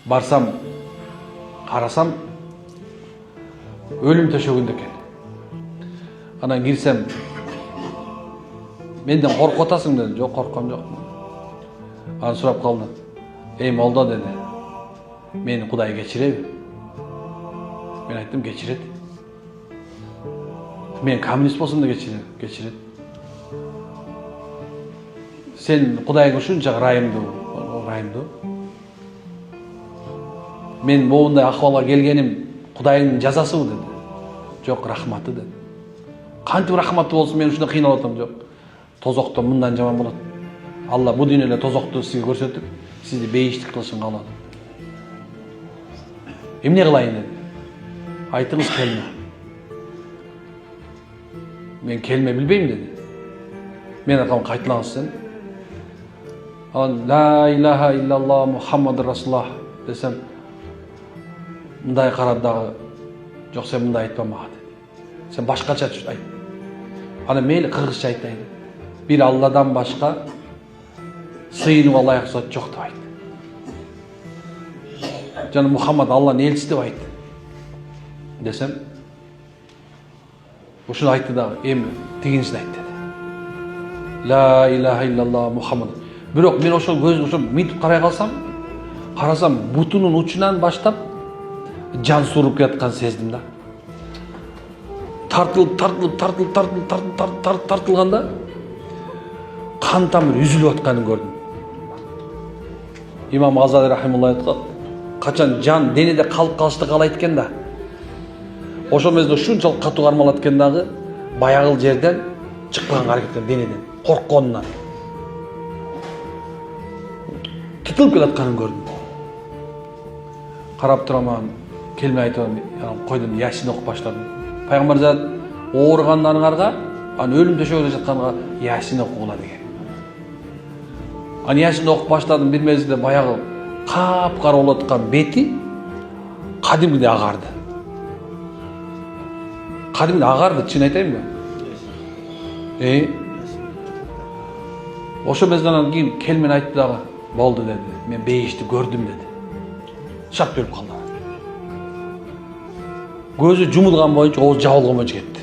Барсам, қарасам, өлім төшөгүндө экен. Анан кирсем, менден коркуп атасың деди. Жок, коркком жок. Анан сурап калды. Эй молдо деди. Мени Кудай кечиреби? Мен айттым, кечирет. Мен коммунист болсом да кечирет. Сен Кудайга ушунча ырайымдуу. Мен моундай акыбалга келгеним Кудайдын жазасыбы деди. Жок, рахматы деди. Кантип рахматы болсун, мен ушунда кыйналып атам, жок. Тозокто мындан жаман болот. Алла бу дүйнөдө тозокту сизге көрсөтүп, сизди бейиштик кылышын каалады. Эмне кылайын деди. Айтыңыз келме. Мен келме билбейм деди. Мен айткам, кайтылаңыз сен. Анан ла илаха иллалла Мухаммад расулуллах десем, мындай карады дагы, жок сен мындай айтпа мага деди. Сен башкача айт. Ана мейли кыргызча айтайын. Bir Allah'dan başka sığınıp layık zat yok деп айтты. Canım Muhammed Allah'ın elçisi деп айтты. Desem, ушуну айтты да, эми тигинчини айт деди. La ilahe illallah Muhammed. Бирок мен ошол көзүн ошо мынтип карай калсам, карасам бутунун учунан баштап жан суруп жаткан сездим да. Тартылганда қан тамыр үзүлүп атканын көрдүм. Имам Газали рахимулла айткан, качан жан денеде калып калышты каалайт экен да. Ошол мезгилде ушунчалык катуу кармалат экен дагы, баягыл жерден чыкпаганга аракет эткен денеден, коркконунан. Титилип келатканын көрдүм. Карап тураман, келмей айтам, койдум, Ясин окуп баштадым. Пайгамбар зат ооругандарга, аны өлүм төшөгүндө жатканга Ясин окугула деген. Аны Ясин окуп баштадым, бир мезгилде баягы капкара болуп аткан бети кадимгидей агарды. Кадимгидей агарды, чын айтайынбы? Ошо мезгилден кийин келмен айтты дагы, болду деди. Мен бейишти көрдүм деди. Шап өлүп калды. Көзү жумулган боюнча, ооз жабылган боюнча кетти.